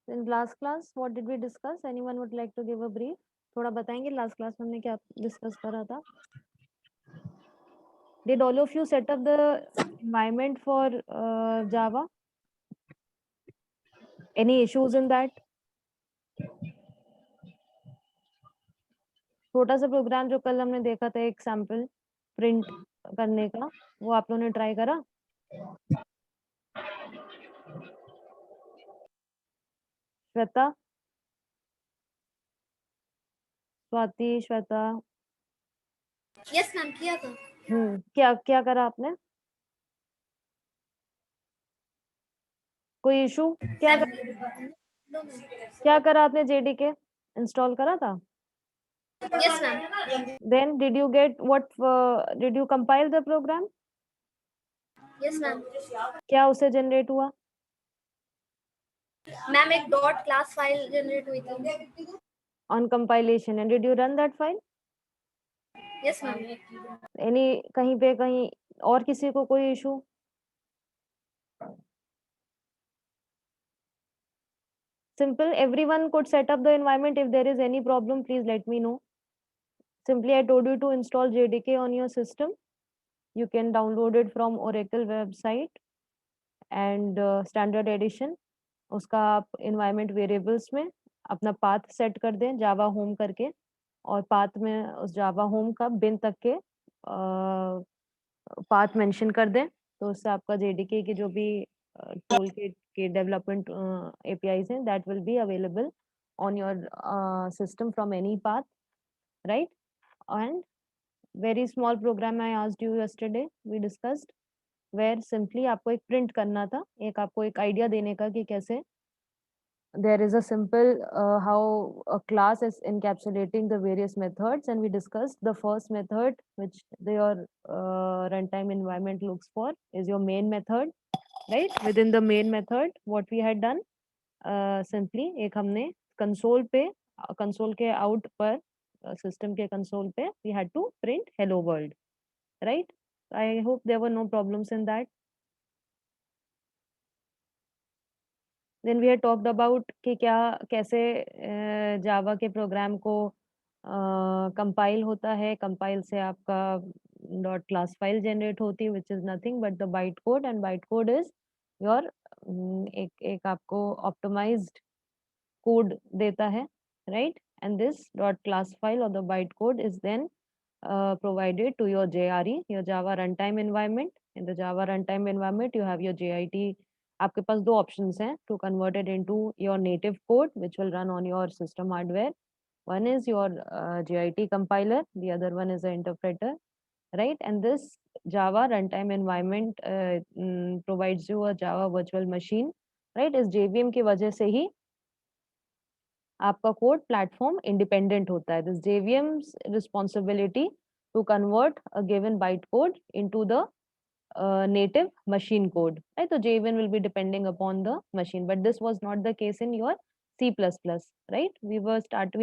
In last class, what did we discuss? Anyone would like to give a brief? थोड़ा बताएंगे last class में हमने क्या discuss करा था? Did all of you set up the environment for Java? Any issues in that? छोटा सा programme जो कल हमने देखा था, एक सैंपल प्रिंट करने का, वो आप लोगों ने ट्राई करा? श्वेता, स्वाति, श्वेता? यस मैम, किया था। क्या क्या करा आपने? कोई इशू? क्या करा आपने? JDK इंस्टॉल करा था? Yes ma'am. Then did you get what? Did you compile the program? Yes ma'am. क्या उसे जनरेट हुआ? मैम एक डॉट क्लास फाइल जनरेट हुई थी। On compilation, and did you run that file? Yes ma'am. Any कहीं पे कहीं और किसी को कोई issue? Simple. Everyone could set up the environment. If there is any problem, please let me know. Simply, I told you to install JDK on your system. You can download it from Oracle website and standard edition. उसका आप environment variables में अपना path set कर दें Java home करके, और path में उस Java home का bin तक के path mention कर दें, तो उससे आपका JDK के जो भी toolkit के development APIs हैं, that will be available on your system from any path, right? And very small program I asked you yesterday, we discussed, where simply आपको एक print करना था, एक आपको एक idea देने का कि कैसे there is a simple how a class is encapsulating the various methods, and we discussed the first method which your runtime environment looks for is your main method, right? Within the main method, what we had done, simply एक हमने console पे console के out पर system के console पे we had to print hello world, right? I hope there were no problems in that. Then we had talked about कि क्या कैसे जावा के प्रोग्राम को कंपाइल होता है, कंपाइल से आपका डॉट क्लास फाइल जनरेट होती है which is nothing but the byte code, and byte code is your एक आपको ऑप्टिमाइज्ड कोड देता है, right? And this dot class file और the byte code is then provided to your JRE, your Java Runtime Environment. In the Java Runtime Environment, you have your JIT. आपके पास दो options हैं to convert it into your native code, which will run on your system hardware. One is your JIT compiler, the other one is the interpreter, right? And this Java Runtime Environment provides you a Java virtual machine, right? इस JVM की वजह से ही आपका code platform independent होता है. This JVM's responsibility to convert a given bytecode into the native machine code, right? So JVM will be depending upon the machine, but this was not the case in your C++, right? We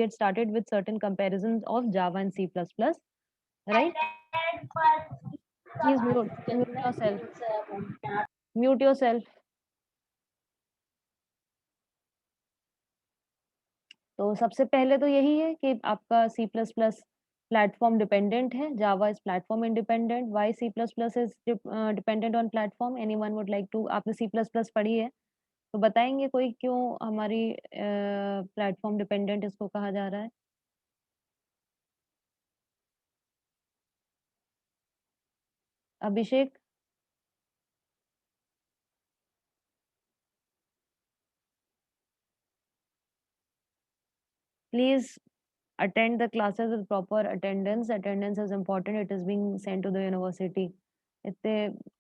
had started with certain comparisons of Java and C++, right? Please mute yourself. Mute yourself. तो सबसे पहले तो यही है कि आपका C++ platform dependent है, Java is platform independent. Why C++ is dependent on platform? Anyone would like to? आपने C++ पढ़ी है तो बताएंगे कोई क्यों हमारी प्लेटफॉर्म डिपेंडेंट इसको कहा जा रहा है? अभिषेक? Please attend the classes with proper attendance. Attendance is important. It is being sent to the university. इतने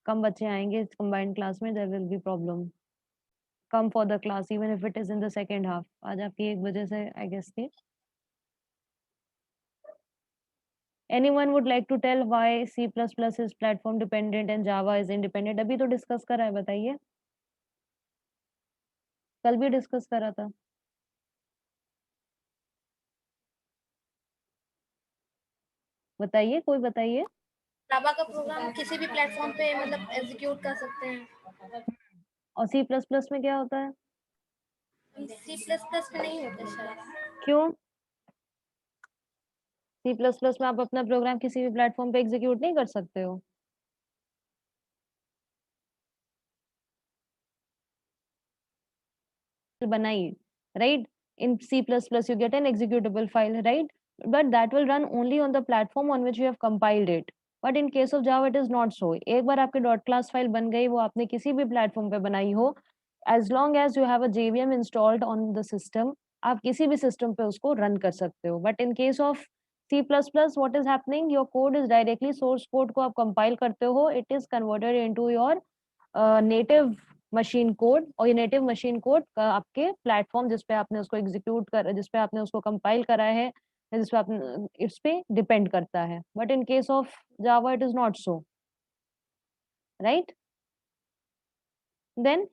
कम बच्चे आएंगे combined class में, there will be problem. Come for the class even if it is in the second half. आज आपकी 1 बजे से I guess थी. Anyone would like to tell why C++ is platform dependent and Java is independent? अभी तो discuss करा है, बताइए. कल भी डिस्कस करा था. बताइए, कोई बताइए. जावा का प्रोग्राम किसी भी प्लेटफॉर्म पे मतलब एग्जीक्यूट कर सकते हैं. और C++ में क्या होता है? C++ में नहीं होते शायद। क्यों? C++ में आप अपना प्रोग्राम किसी भी प्लेटफॉर्म पे एग्जीक्यूट नहीं कर सकते हो। बनाई, right? In C++, you get an executable file, right? But that will run only on the platform on which you have compiled it. But in case of Java, it is not so. एक बार आपके dot class file बन गई, वो आपने किसी भी platform पे बनाई हो, as long as you have a JVM installed on the system, आप किसी भी system पे उसको run कर सकते हो. But in case of C++, what is happening? Your code is directly source code को आप compile करते हो, it is converted into your native machine code, और ये नेटिव मशीन कोड आपके प्लेटफॉर्म जिस पे आपने उसको एग्जीक्यूट कर जिस पे आपने उसको कंपाइल करा है, या जिस पे आपने इस पे डिपेंड करता है। But in case of Java it is not so, right? Then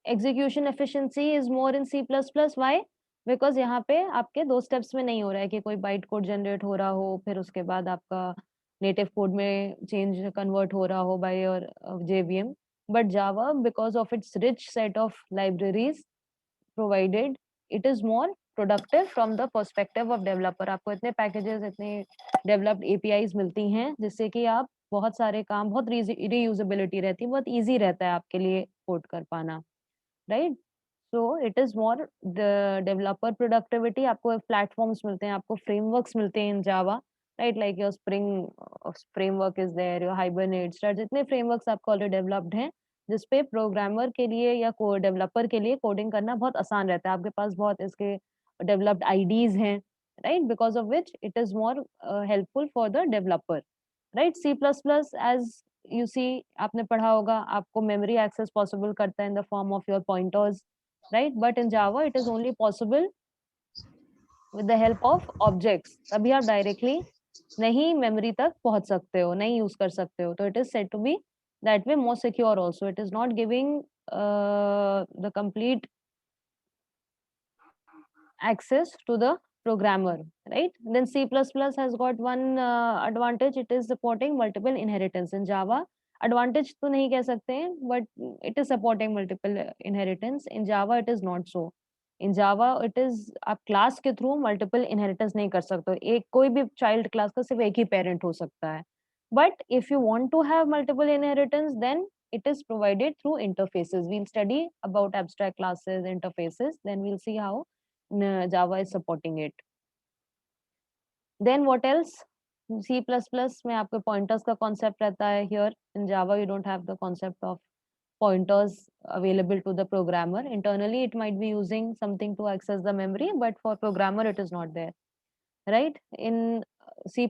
execution efficiency is more in C plus plus. Why? Because यहाँ पे आपके 2 स्टेप्स में नहीं हो रहा है कि कोई बाइट कोड जनरेट हो रहा हो, फिर उसके बाद आपका नेटिव कोड में चेंज कन्वर्ट हो रहा हो by your JVM. But Java, because of its rich set of libraries provided, it is more productive from the perspective of developer. आपको इतने पैकेजेस, इतने डेवलप्ड एपीआईज मिलती हैं जिससे कि आप बहुत सारे काम, बहुत रीयूजेबिलिटी रहती है, बहुत ईजी रहता है आपके लिए कोड कर पाना, right? So it is more the developer productivity. आपको प्लेटफॉर्म्स मिलते हैं, आपको फ्रेमवर्क्स मिलते हैं in Java, right? Like your Spring framework is there, your Hibernate, star, जितने फ्रेमवर्क्स आपको ऑलरेडी डेवलप्ड हैं, जिसपे प्रोग्रामर के लिए या को डेवलपर के लिए कोडिंग करना बहुत आसान रहता है। आपके पास बहुत इसके डेवलप्ड आईडीज हैं, right? Because of which it is more helpful for the developer, right? C plus plus, as you see, आपने पढ़ा होगा, आपको मेमोरी एक्सेस पॉसिबल करता है in the form of your pointers, right? But in Java, it is only possible with the help of objects. तभी आप directly नहीं memory तक पहुंच सकते हो, नहीं use कर सकते हो। तो it is said to be that way more secure also. It is not giving the complete access to the programmer, right? Then C++ has got one advantage. It is supporting multiple inheritance. In Java, advantage तो नहीं कह सकते हैं, but it is supporting multiple inheritance. In Java, it is not so. In Java, it is आप class के through multiple inheritance नहीं कर सकते हो। एक कोई भी child class का सिर्फ एक ही parent हो सकता है। But if you want to have multiple inheritance, then it is provided through interfaces. We'll study about abstract classes, interfaces. Then we'll see how Java is supporting it. Then what else? C++ में आपके pointers का concept रहता है। Here in Java, you don't have the concept of pointers available to the programmer. Internally, it might be using something to access the memory, but for programmer, it is not there, right? In C++,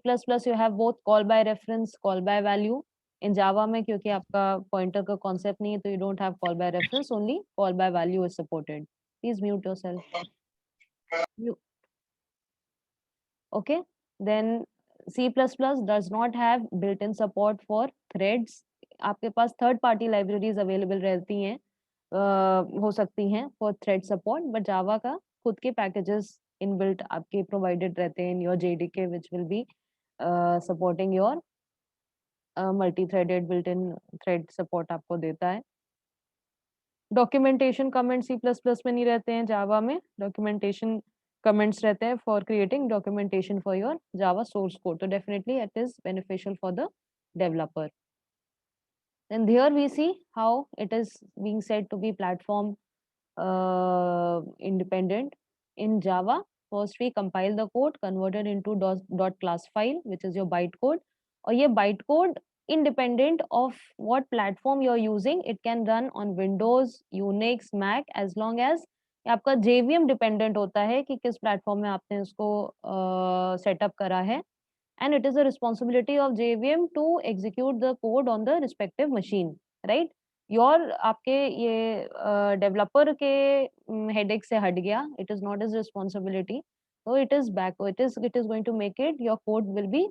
you have both call by reference, call by value. In Java में क्योंकि आपका pointer का concept नहीं है, तो you don't have call by reference, only call by value is supported. Please mute yourself. Okay, then C++ does not have built-in support for threads. आपके पास third party libraries available रहती हैं, हो सकती हैं for thread support, but Java का खुद के packages inbuilt आपके प्रोवाइडेड रहते हैं in your JDK, which will be supporting your multi threaded built in thread support आपको देता है। डॉक्यूमेंटेशन कमेंट C++ में नहीं रहते हैं, जावा में डॉक्यूमेंटेशन कमेंट्स रहते हैं for creating documentation for your Java source code, तो definitely it is beneficial for the developer. Then here we see how it is being said to be platform independent. In Java, first we compile the code, converted into dot class file, which is your bytecode. और ये bytecode independent of what platform you're using, it can run on Windows, Unix, Mac, as long as आपका JVM dependent होता है कि किस platform में आपने उसको सेटअप करा है, and it is the responsibility of JVM to execute the code on the respective machine, right? Your आपके ये डेवलपर के हेडेक से हट गया, it is not his responsibility, so it is back, it is going to make it your code will be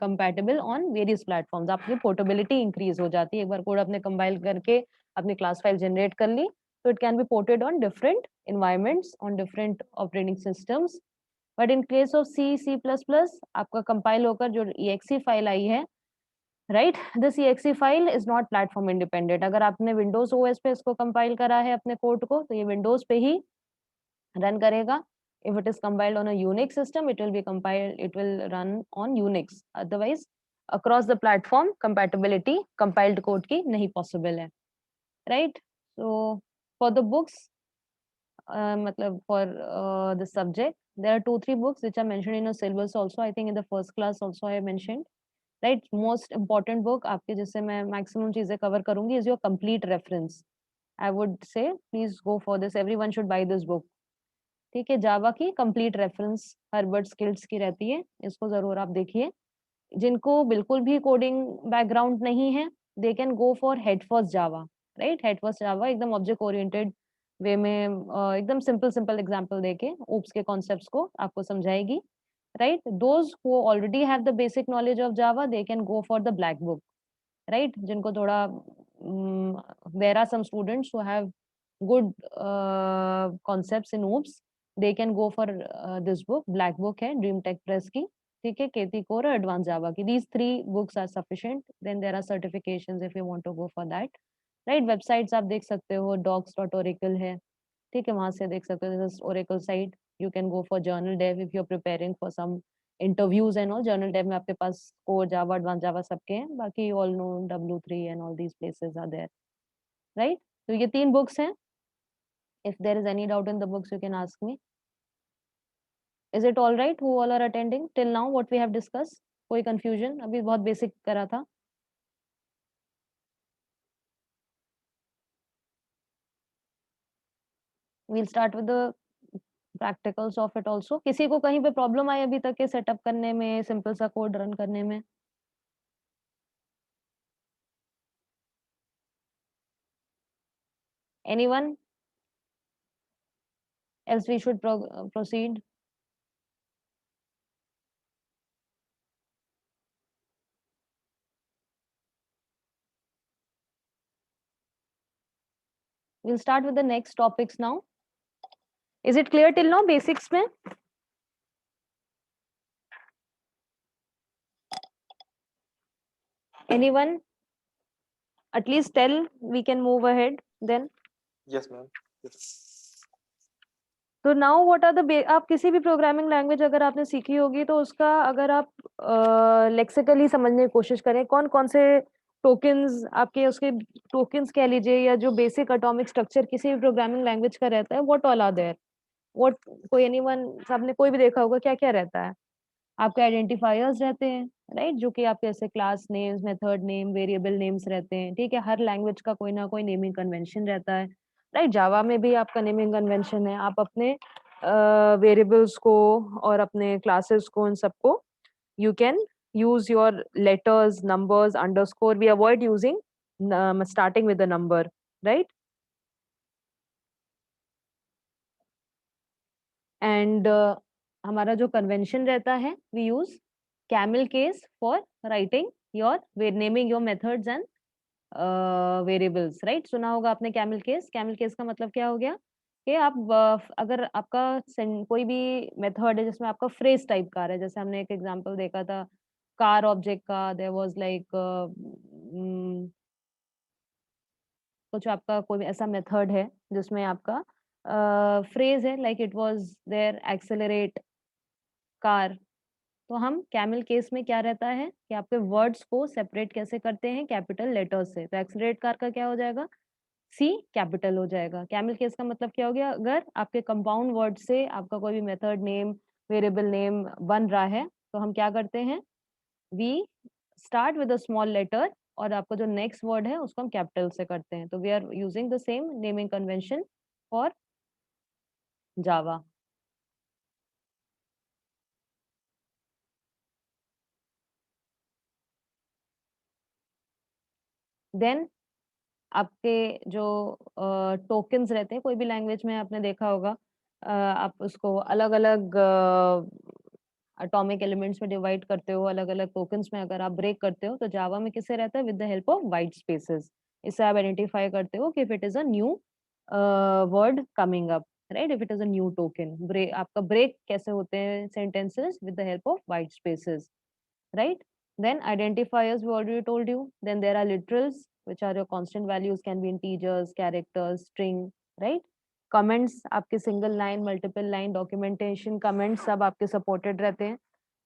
compatible on various platforms. आपकी portability increase हो जाती है, एक बार कोड आपने compile करके अपनी class file generate कर ली, so it can be ported on different environments, on different operating systems. But in case of C++, आपका कंपाइल होकर जो exe फाइल आई है, right. This exe file is not platform independent. अगर आपने Windows OS पे इसको compile करा है अपने कोड को, तो ये विंडोज पे ही रन करेगा। If it is compiled on a Unix system, it will run on Unix. Otherwise, across the platform compatibility compiled code की नहीं possible है, right? So for the books, मतलब for the subject, there are 2-3 books which are mentioned in a syllabus also. I think in the first class also I mentioned, right? Most important book आपके जिससे मैं maximum चीजें cover करूंगी is your complete reference. I would say please go for this. Everyone should buy this book. ठीक है, जावा की complete reference Herbert skills की रहती है, इसको जरूर आप देखिए। जिनको बिल्कुल भी कोडिंग बैकग्राउंड नहीं है, they can go for Head First Java, right. Head First Java एकदम ऑब्जेक्ट ओरिएंटेड वे में एकदम सिंपल सिंपल एग्जांपल देके ओप्स के कॉन्सेप्ट्स को आपको समझाएगी, right. Those who already have the basic knowledge of Java, they can go for the black book, right. जिनको थोड़ा there are some students who have good concepts in OOPS, they can go for this book. Black book है dream take press की, ठीक है, केती core और advance जावा की। These 3 books are sufficient. Then there are certifications if you want to go for that. Right? Websites आप देख सकते हो, docs.oracle है, ठीक है, वहां से देख सकते हो। This is Oracle site. You can go for journal dev if you're preparing for some interviews and all. Journal dev में आपके पास core Java, advanced Java सबके हैं। बाकी you all know W3 and all these places are there, right? तो ये 3 books हैं। If there is any doubt in the books, you can ask me. Is it all right who all are attending till now what we have discussed? कोई confusion? अभी बहुत basic करा था। We'll start with the practicals of it also. किसी को कहीं पे problem आई अभी तक के setup करने में, simple सा code run करने में? Anyone? Else we should proceed. We'll start with the next topics now. Is it clear till now basics में? Anyone? At least tell, we can move ahead then. Yes, ma'am. Yes. तो now what are the आप किसी भी programming language अगर आपने सीखी होगी तो उसका अगर आप लेक्सिकली समझने की कोशिश करें, कौन कौन से टोकन्स आपके उसके टोकन्स कह लीजिए या जो बेसिक एटॉमिक स्ट्रक्चर किसी भी प्रोग्रामिंग लैंग्वेज का रहता है, what all are there, what, कोई एनीवन, सबने कोई भी देखा होगा क्या क्या रहता है? आपके आइडेंटिफायर्स रहते हैं, राइट, जो कि आपके ऐसे class names, method name, variable names रहते हैं, ठीक है। हर लैंग्वेज का कोई ना कोई नेमिंग कन्वेंशन रहता है, राइट। जावा में भी आपका नेमिंग कन्वेंशन है। आप अपने वेरिएबल्स को और अपने क्लासेस को, इन सबको you can use your letters, numbers, underscore. We avoid using starting with the number, right. And हमारा जो कन्वेंशन रहता है, we use camel case for writing your naming your methods and variables, right. सुना होगा आपने कैमल केस। कैमल केस का मतलब क्या हो गया कि आप अगर आपका कोई भी मेथड है जिसमें आपका फ्रेज टाइप का है, जैसे हमने एक एग्जांपल देखा था कार ऑब्जेक्ट का, देयर वाज लाइक कुछ आपका कोई ऐसा मेथड है जिसमें आपका फ्रेज है like it was there accelerate car. तो हम कैमल केस में क्या रहता है कि आपके वर्ड्स को सेपरेट कैसे करते हैं कैपिटल लेटर्स से। तो एक्सेलरेट कार का क्या हो जाएगा, सी कैपिटल हो जाएगा। कैमल केस का मतलब क्या हो गया, अगर आपके कंपाउंड वर्ड से आपका कोई भी मेथड नेम, वेरिएबल नेम बन रहा है, तो हम क्या करते हैं, we start with a small letter और आपका जो नेक्स्ट वर्ड है उसको हम कैपिटल से करते हैं। तो we are using the same naming convention for Java. Then आपके जो टोकन्स रहते हैं, कोई भी लैंग्वेज में आपने देखा होगा, आप उसको अलग-अलग एटॉमिक एलिमेंट्स में डिवाइड करते हो, अलग-अलग टोकन्स में अगर आप ब्रेक करते हो, तो जावा में किससे रहता है, with the help of white spaces. इससे आप आइडेंटिफाई करते हो कि if it is a new word coming up, right, if it is a new token. आपका ब्रेक कैसे होते हैं sentences, with the help of white spaces, right. Then identifiers we already told you. Then there are literals, which are your constant values, can be integers, characters, string, right? Comments आपके single line, multiple line, documentation, comments सब आपके supported रहते हैं.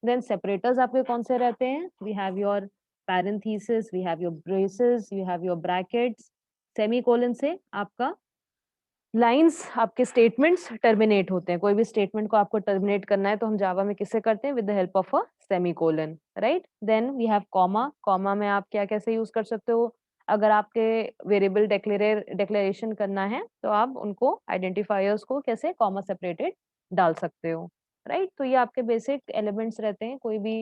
Then separators आपके कौन से रहते हैं? We have your parenthesis, we have your braces, you have your brackets. Semicolon से आपका लाइंस आपके स्टेटमेंट्स टर्मिनेट होते हैं. कोई भी स्टेटमेंट को आपको टर्मिनेट करना है तो हम जावा में किससे करते हैं? With the help of a semicolon, right? Then we have comma. Comma में आप क्या कैसे यूज कर सकते हो? अगर आपके वेरिएबल डिक्लेरेशन करना है तो आप उनको आइडेंटिफायर्स को कैसे कॉमा सेपरेटेड डाल सकते हो, राइट? तो ये आपके बेसिक एलिमेंट्स रहते हैं कोई भी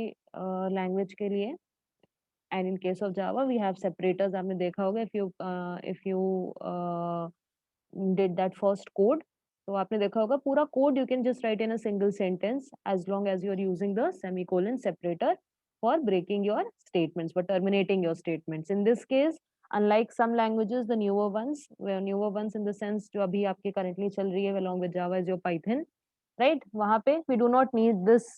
लैंग्वेज के लिए. And in case of Java we have separators. आपने देखा होगा if you did that first code, तो आपने देखा होगा पूरा code you can just write in a single sentence as long as you are using the semicolon separator for breaking your statements, for terminating your statements. In this case, unlike some languages, the newer ones in the sense जो अभी आपके currently चल रही है along with Java is your Python, right? वहाँ पे we do not need this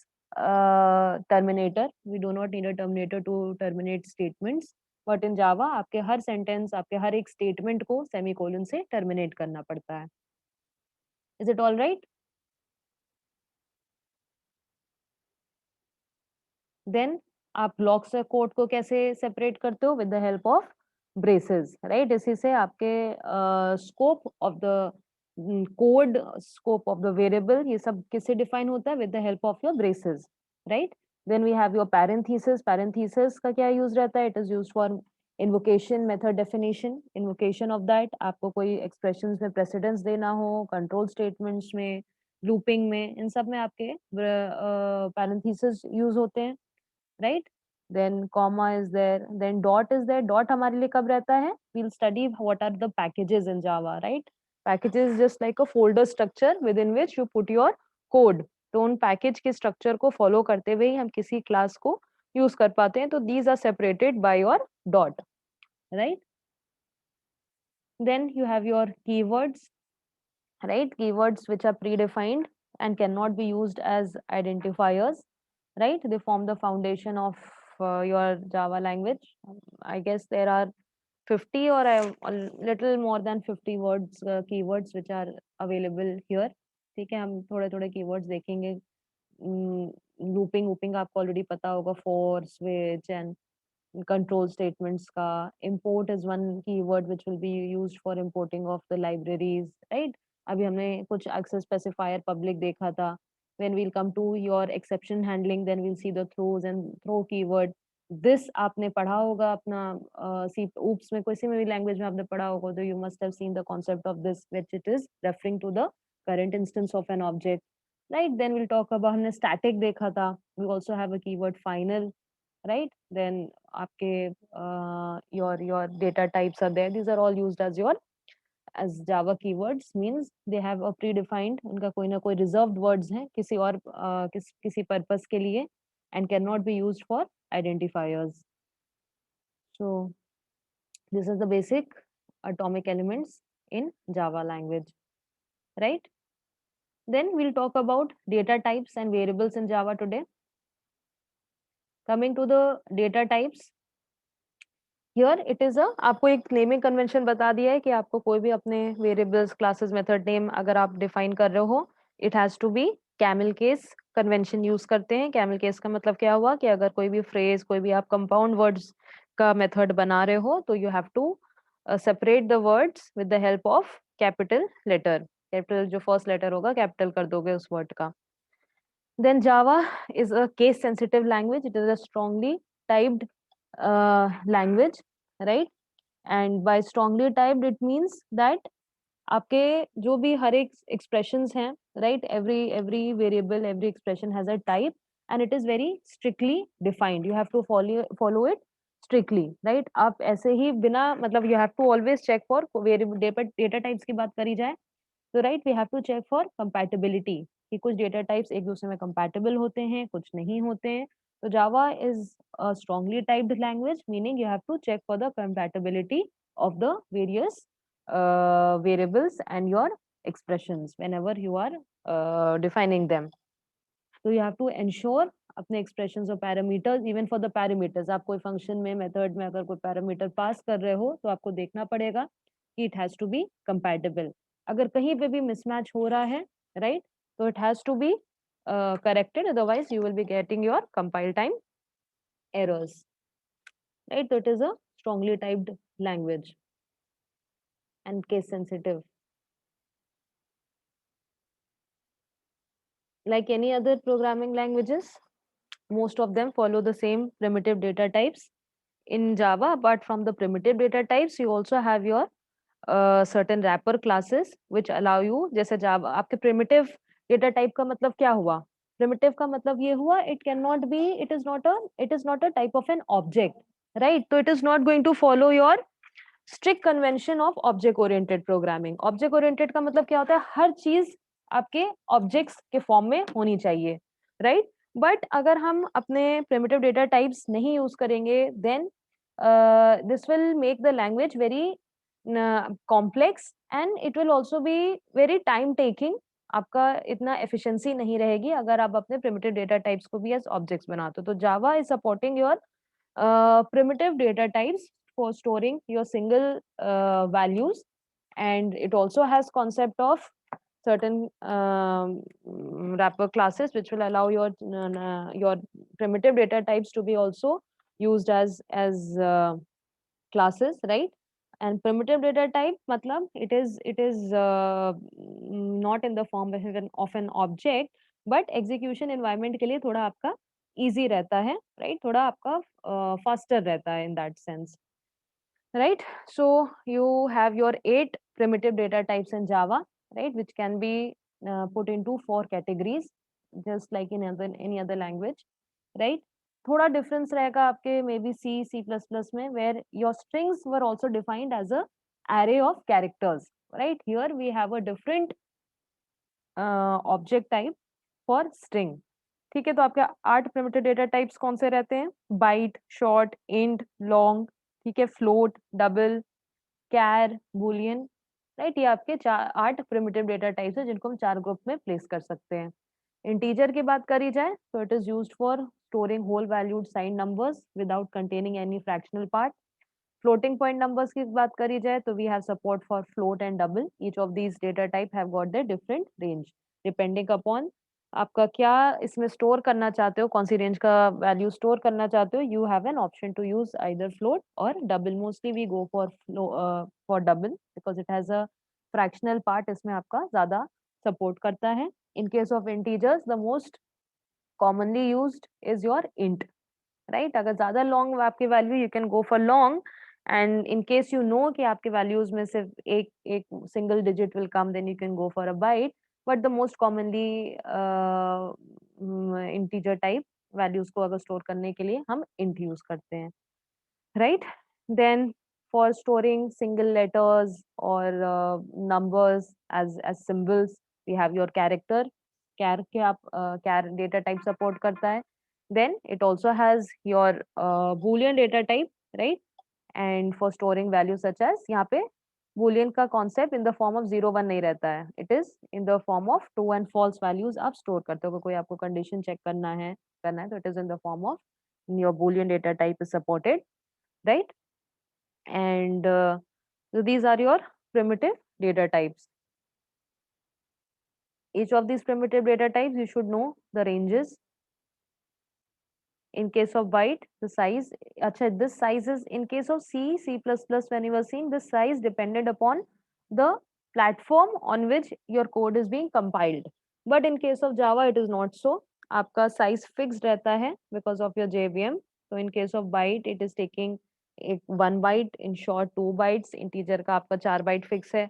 terminator. We do not need a terminator to terminate statements. But in Java आपके हर सेंटेंस, आपके हर एक स्टेटमेंट को सेमीकोलन से टर्मिनेट करना पड़ता है. Is it all right? Then आप ब्लॉक्स कोड को कैसे सेपरेट करते हो? With the help of braces, right? इसी से आपके scope of the code, scope of the variable, ये सब किससे डिफाइन होता है? With the help of your braces, right? Then we have your parenthesis. Parenthesis का क्या यूज रहता है? It is used for invocation, method definition, invocation of that. आपको कोई एक्सप्रेशंस में प्रेसिडेंस देना हो, कंट्रोल स्टेटमेंट्स में, लूपिंग में, इन सब में आपके पैरेंथेसिस यूज होते हैं, right? Then comma is there, then dot is there. Dot हमारे लिए कब रहता है? We'll study what are the packages in Java, right? Packages is just like a folder structure within which you put your code. तो उन package के structure को follow करते हुए ही हम किसी क्लास को यूज कर पाते हैं. तो these are separated by your dot, right? Then you have your keywords, right? Keywords which are predefined and cannot be used as identifiers, right? They form the foundation of your Java language. I guess there are 50 or a little more than 50 words, keywords which are available here. ठीक है, हम थोड़े थोड़े keywords देखेंगे. Looping आपको already पता होगा, for, switch and control statements का. Import is one keyword which will be used for importing of the libraries, right? अभी हमने कुछ access specifier public देखा था. When we'll come to your exception handling, then we'll see the throws and throw keyword. This आपने पढ़ा होगा अपना सी oops में, किसी में भी language में आपने पढ़ा होगा, तो you must have seen the concept of this, which it is referring to the current instance of an object, right? Then we'll talk about, हमने static देखा था. We also have a keyword final, right? Then आपके your data types are there. These are all used as your as Java keywords. Means they have a predefined, उनका कोई ना कोई reserved words हैं किसी और किसी purpose के लिए and cannot be used for identifiers. So this is the basic atomic elements in Java language, right? Then we'll talk about data types and variables in Java today. Coming to the data types, here it is आपको एक naming convention बता दिया है कि आपको कोई भी अपने वेरिएबल्स, क्लासेस, मेथड नेम अगर आप डिफाइन कर रहे हो, it has to be camel case convention use करते हैं. कैमल केस का मतलब क्या हुआ कि अगर कोई भी फ्रेज, कोई भी आप कंपाउंड वर्ड्स का मेथड बना रहे हो तो you have to separate the words with the help of capital letter. Capital जो फर्स्ट लेटर होगा कैपिटल कर दोगे उस वर्ड का. Then Java is a case sensitive language. It is a strongly typed language, right? And by strongly typed it means that आपके जो भी हर एक expressions हैं, right? Every variable, every expression has a type and it is very strictly defined. You have to follow it strictly, right? आप ऐसे ही बिना मतलब you have to always check for variable data types की बात करी जाए तो right we have to check for compatibility कि कुछ डेटा टाइप्स एक दूसरे में कंपैटिबल होते हैं, कुछ नहीं होते हैं. तो Java is a strongly typed language, meaning you have to check for the compatibility of the various variables and your expressions whenever you are defining them. So you have to ensure अपने expressions और parameters, even for the parameters आप कोई function में method में अगर कोई parameter pass कर रहे हो तो आपको देखना पड़ेगा कि it has to be compatible. अगर कहीं पे भी मिसमैच हो रहा है, राइट, तो it has to be corrected, otherwise you will be getting your compile time errors, right? So it is a strongly typed language and case sensitive. Like any other programming languages, most of them follow the same primitive data types. In Java, apart from the primitive data types, you also have your certain wrapper classes which allow you, जैसे Java आपके primitive data type का मतलब क्या हुआ? Primitive का मतलब ये हुआ it cannot be, it is not a type of an object, right? So it is not going to follow your strict convention of object oriented programming. Object oriented का मतलब क्या होता है? हर चीज आपके objects के फॉर्म में होनी चाहिए, right? बट अगर हम अपने primitive data types नहीं यूज करेंगे, then this will make the language very complex and it will also be very time taking. आपका इतना efficiency नहीं रहेगी अगर आप अपने primitive data types को भी as objects बनाते हो। तो Java is supporting your primitive data types for storing your single values, and it also has concept of certain wrapper classes which will allow your primitive data types to be also used as classes, right? And primitive data type matlab it is not in the form of an object, but execution environment के लिए थोड़ा आपका easy रहता है, right? थोड़ा आपका faster रहता है in that sense, right? So you have your 8 primitive data types in Java, right? Which can be put into 4 categories, just like in any other language, right? थोड़ा difference रहेगा आपके maybe C++ में, where your strings were also defined as a array of characters, right? Here we have a different object type for string. ठीक है, तो आपके 8 primitive data types कौन से रहते हैं? Byte, short, int, long, ठीक है, float, double, char, boolean, right? ये आपके 8 primitive data types है जिनको हम 4 ग्रुप में प्लेस कर सकते हैं। इंटीजर की बात करी जाए तो it is used for storing whole valued sign numbers without containing any fractional part. Floating point numbers की बात करी जाए तो we have support for float and double. Each of these data type have got the different range depending upon आपका क्या इसमें store करना चाहते हो, कौन सी रेंज का वैल्यू स्टोर करना चाहते हो। You have an option to use either float और double. Mostly we go for double because it has a fractional part, इसमें आपका ज्यादा सपोर्ट करता है। In case of integers the most commonly used is your int, right? अगर ज्यादा long आपकी value you can go for long, and in case you know कि आपके वैल्यूज में सिर्फ एक एक single digit will come, then you can go for a byte. But the most commonly integer type values को अगर store करने के लिए हम इंट यूज करते हैं, right? Then for storing single letters और numbers as symbols we have your character। char के आप char डेटा टाइप सपोर्ट करता है। then it also has your boolean data type, right? and for storing values such as, यहाँ पे boolean का concept in the form of 0 1 नहीं रहता है, it is in the form of true and false values आप store करते हो। अगर कोई आपको condition check करना है तो it is in the form of your boolean data type is supported, right? and so these are your primitive data types. Each of these primitive data types you should know the ranges. In case of byte, the size, acha, this size is in case of C++, when you were seeing, this size depended upon the platform on which your code is being compiled. But in case of Java, it is not so. आपका size fixed रहता है because of your JVM. So in case of byte, it is taking 1 byte, in short 2 bytes, integer का आपका 4 byte fix है,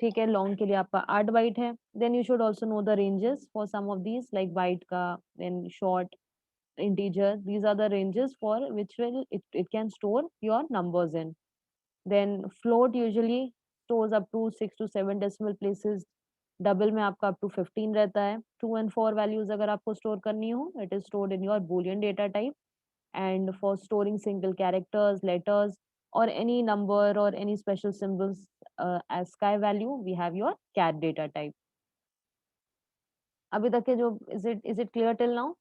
ठीक है, long के लिए आपका 8 बाइट है। Then you should also know the ranges for some of these like byte का, then short, integer, these are the ranges for which will it can store your numbers in. Then float usually stores up to 6 to 7 decimal places। Double में आपका up to 15 रहता है। 2 and 4 values अगर आपको store करनी हो, it is stored in your boolean data type। and for storing single characters, letters or any number or any special symbols as sky value, we have your char data type। अभी तक के जो is it clear till now?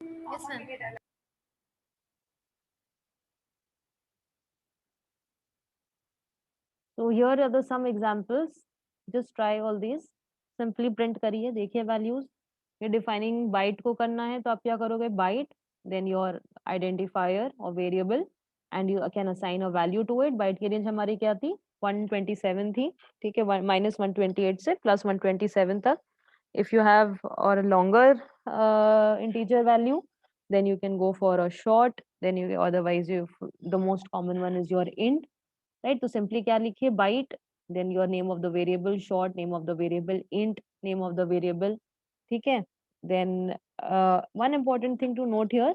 Yes, ma'am. So here are the some examples. Just try all these. Simply print करिए, देखिए values. ये defining byte को करना है तो आप क्या करोगे? Byte, then your identifier or variable, and you can assign a value to it. Byte की range हमारी क्या थी? 127 थी, ठीक है? -128 से +127 तक. If you have or a longer integer value, then you can go for a short. Then you otherwise the most common one is your int. Right तो सिंपली क्या लिखिए byte then your name of the variable short name of the variable int name of the variable ठीक है then one important thing to note here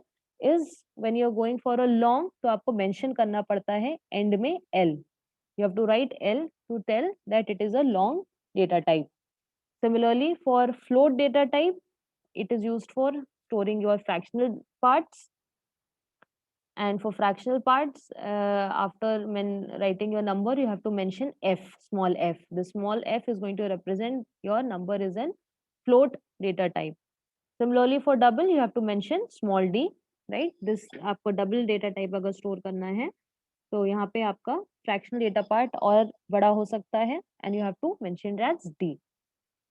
is when you are going for a long तो आपको mention करना पड़ता है end में L you have to write L to tell that it is a long data type similarly for float data type it is used for storing your fractional parts. And for fractional parts, after when writing your number, you have to mention f, small f. The small f is going to represent your number is an float data type. Similarly, for double, you have to mention small d, right? This आपको double data type अगर store करना है, तो यहाँ पे आपका fractional data part और बड़ा हो सकता है, and you have to mention it as d.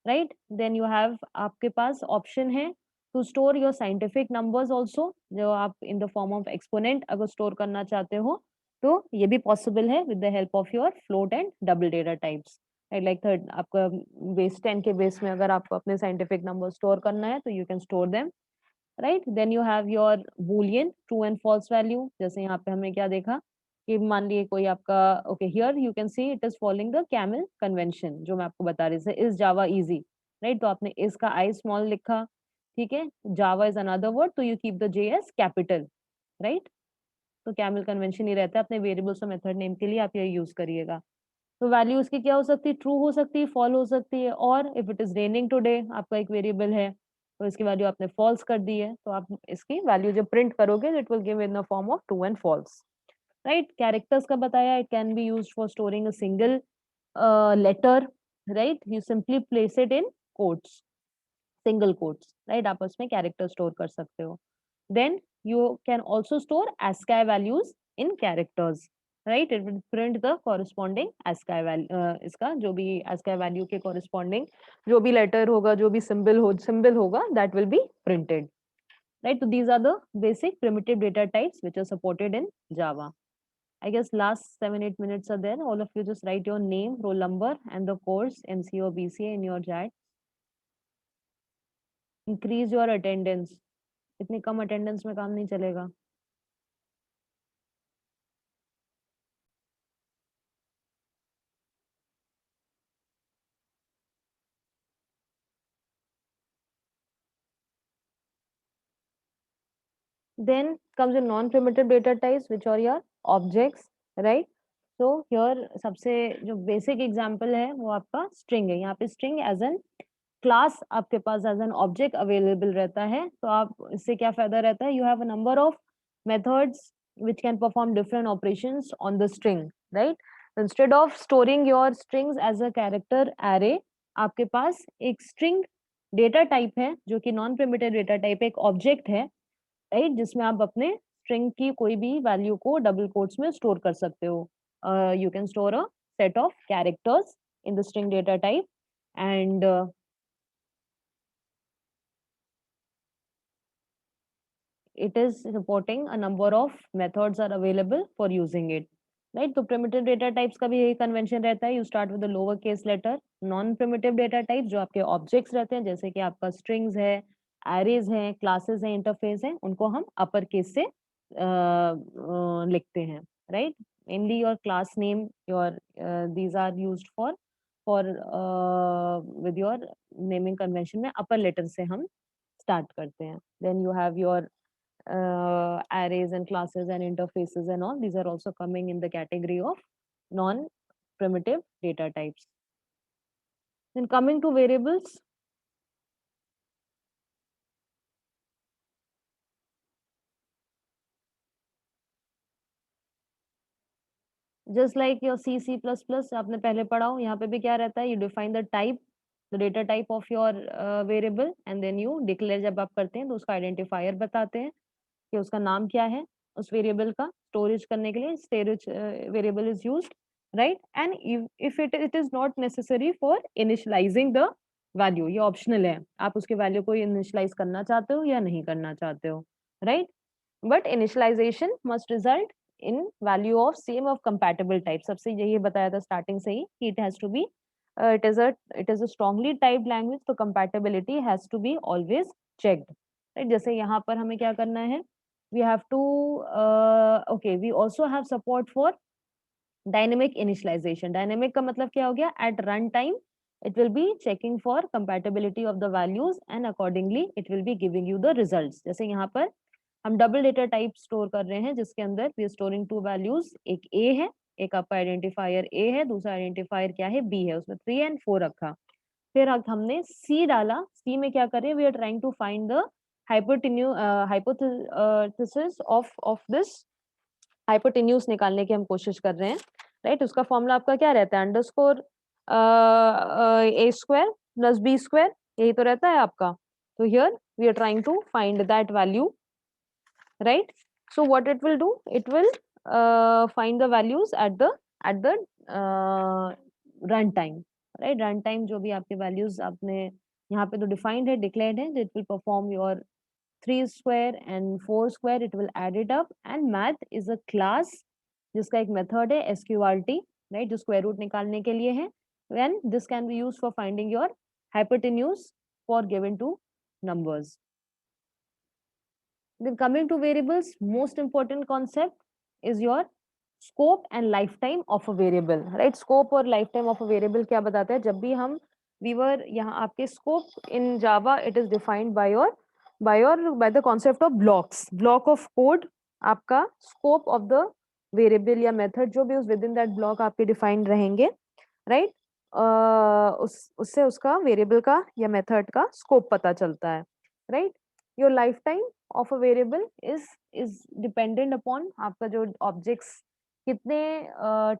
Right then you have आपके पास ऑप्शन है to store your scientific numbers also जो आप in the form of exponent अगर स्टोर करना चाहते हो तो ये भी पॉसिबल है with the help of your float and double data types like third आपका बेस 10 के बेस में अगर आपको अपने साइंटिफिक नंबर स्टोर करना है तो you can store them right then you have your boolean true and false value जैसे यहाँ पे हमने क्या देखा कि मान लिए कोई आपका okay here you can see it is following the camel convention जो मैं आपको बता रही थी इज जावा इजी राइट तो आपने इसका आई स्मॉल लिखा ठीक है जावा इज अनदर वर्ड तो you keep the J S capital right तो कैमल कन्वेंशन ही रहता है अपने वेरिएबल्स और मेथड नेम के लिए आप ये यूज करिएगा तो वैल्यू इसकी क्या हो सकती है ट्रू हो सकती है फॉल हो सकती है और if it is raining today आपका एक वेरिएबल है तो इसकी वैल्यू आपने फॉल्स कर दी है तो आप इसकी वैल्यू जब प्रिंट करोगे it will give in the form of true and false right characters का बताया it can be used for storing a single letter right you simply place it in quotes single quotes right आप उसमें character store कर सकते हो then you can also store ASCII values in characters right it will print the corresponding ASCII value इसका जो भी ASCII value के corresponding जो भी letter होगा जो भी symbol होगा that will be printed right so these are the basic primitive data types which are supported in Java I guess last 7-8 minutes are there all of you just write your name roll number and the course MCA or BCA in your chat increase your attendance इतनी कम attendance में काम नहीं चलेगा then comes your non-primitive data types which are your objects right so here सबसे जो basic example है वो आपका string है यहाँ पे string as an class आपके पास as an object available रहता है तो आप इससे क्या फायदा रहता है you have a number of methods which can perform different operations on the string right instead of storing your strings as a character array आपके पास एक string data type है जो कि non primitive data type एक object है right जिसमें आप अपने स्ट्रिंग की कोई भी वैल्यू को डबल कोट्स में स्टोर कर सकते हो you can store a set of characters in the string data type and it is reporting a number of methods are available for using it right तो primitive data types का भी यही convention रहता है you start with the lower case letter non primitive data types जो आपके objects रहते हैं जैसे कि आपका strings है arrays हैं classes हैं interface हैं उनको हम upper case से लिखते हैं right mainly your class name your these are used for with your naming convention में upper letter से हम start करते हैं then you have your arrays and classes and interfaces and all these are also coming in the category of non primitive data types then coming to variables just like your C++ आपने पहले पढ़ा हो यहाँ पे भी क्या रहता है you define the type the data type of your variable and then you declare जब आप करते हैं तो उसका आइडेंटिफायर बताते हैं कि उसका नाम क्या है उस वेरिएबल का स्टोरेज करने के लिए storage variable is used right and if it is not necessary for initialising the value ये ऑप्शनल है आप उसके वैल्यू को इनिशियलाइज करना चाहते हो या नहीं करना चाहते हो right but initialization must result in value of same of compatible type सबसे यही बताया था स्टार्टिंग से ही कि it has to be it is a strongly typed language तो compatibility has to be always checked right जैसे यहाँ पर हमें क्या करना है we have to okay we also have support for dynamic initialization dynamic का मतलब क्या हो गया at run time it will be checking for compatibility of the values and accordingly it will be giving you the results जैसे यहाँ पर हम double data type store कर रहे हैं जिसके अंदर we are storing two values एक ए है एक आपका आइडेंटिफायर ए है दूसरा आइडेंटिफायर क्या है बी है उसमें 3 एंड 4 रखा फिर हमने सी डाला सी में क्या करें we are trying to find the hypothesis of this hypotenuse निकालने की हम कोशिश कर रहे हैं राइट उसका फॉर्मूला आपका क्या रहता है underscore A square plus B square यही तो रहता है आपका तो here we are trying to find that value right so what it will do it will find the values at the run time right run time जो भी आपके values आपने यहाँ पे तो defined है declared है it will perform your 3 square and 4 square it will add it up and math is a class जिसका एक method है sqrt right जो square root निकालने के लिए है when this can be used for finding your hypotenuse for given two numbers. Then coming to variables, most important concept is your scope and lifetime of a variable, right? Scope और lifetime of a variable क्या बताता है? जब भी हम यहाँ आपके scope in Java it is defined by the concept of blocks. Block of code आपका scope of the variable या method जो भी उस within that block आपके defined रहेंगे, right? उससे उसका variable का या method का scope पता चलता है, right? Your lifetime of a variable is dependent upon आपका जो objects कितने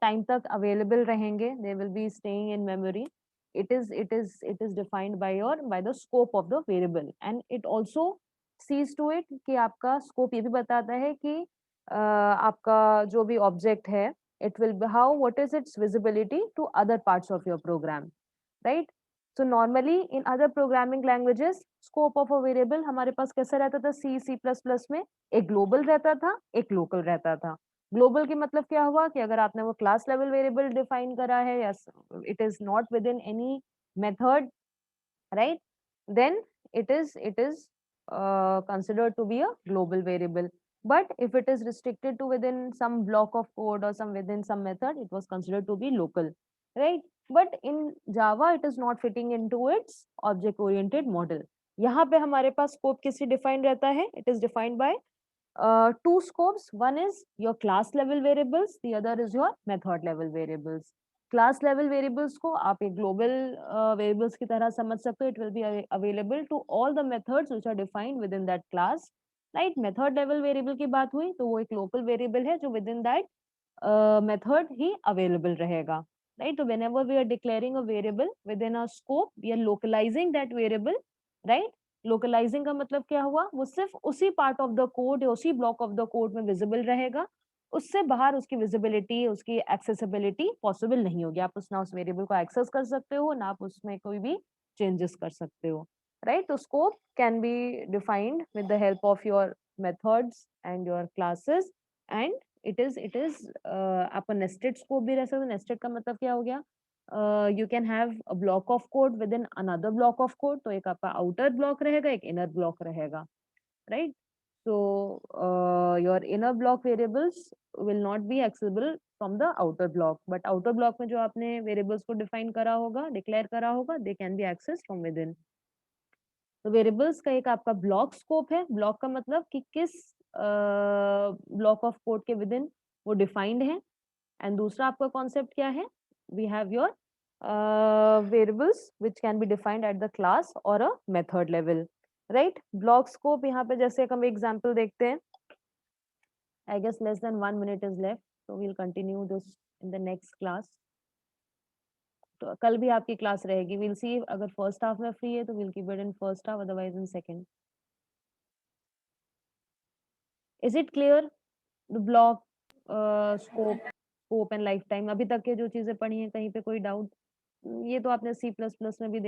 time तक available रहेंगे they will be staying in memory it is defined by the scope of the variable and it also sees to it कि आपका scope ये भी बताता है कि आपका जो भी object है it will be what is its visibility to other parts of your program right so normally in other programming languages scope of a variable हमारे पास कैसा रहता था C++ में एक global रहता था एक local रहता था ग्लोबल की मतलब क्या हुआ कि अगर आपने वो क्लास लेवल वेरिएबल डिफाइन करा है या it is not within any method right then it is considered to be a global variable but if it is restricted to within some block of code or some within some method it was considered to be local right but in Java it is not fitting into its object oriented model यहाँ पे हमारे पास scope किससे defined रहता है it is defined by two scopes one is your class level variables the other is your method level variables class level variables को आप एक global variables की तरह समझ सकते हो it will be available to all the methods which are defined within that class right method level variable की बात हुई तो वो एक local variable है जो within that method he available रहेगा right so whenever we are declaring a variable within a scope we are localizing that variable right लोकलाइजिंग का मतलब क्या हुआ वो सिर्फ उसी पार्ट ऑफ द कोड या उसी ब्लॉक ऑफ द कोड में विजिबल रहेगा उससे बाहर उसकी विजिबिलिटी उसकी एक्सेसिबिलिटी पॉसिबल नहीं होगी आप ना उस वेरिएबल को एक्सेस कर सकते हो ना आप उसमें कोई भी चेंजेस कर सकते हो राइट तो scope can be defined with the help of your methods and your classes and it is आपका नेस्टेड स्कोप भी रह सकता है नेस्टेड का मतलब क्या हो गया you can have a block of code within another block of code तो एक आपका outer block रहेगा एक inner block रहेगा right so your inner block variables will not be accessible from the outer block but outer block में जो आपने variables को define करा होगा declare करा होगा they can be accessed from within तो variables का एक आपका block scope है block का मतलब कि किस block of code के within वो defined है and दूसरा आपका concept क्या है we have your variables which can be defined at the class or a method level right block scope यहाँ पे जैसे हम example देखते हैं I guess less than 1 minute is left so we'll continue this in the next class तो कल भी आपकी क्लास रहेगी। वी विल सी अगर फर्स्ट हाफ में फ्री है तो we will keep it in first half otherwise in second. Is it clear? The block scope and life time अभी तक के जो चीज़ें पढ़ी हैं कहीं पे कोई डाउट? ये तो आपने सी प्लस प्लस में भी देखा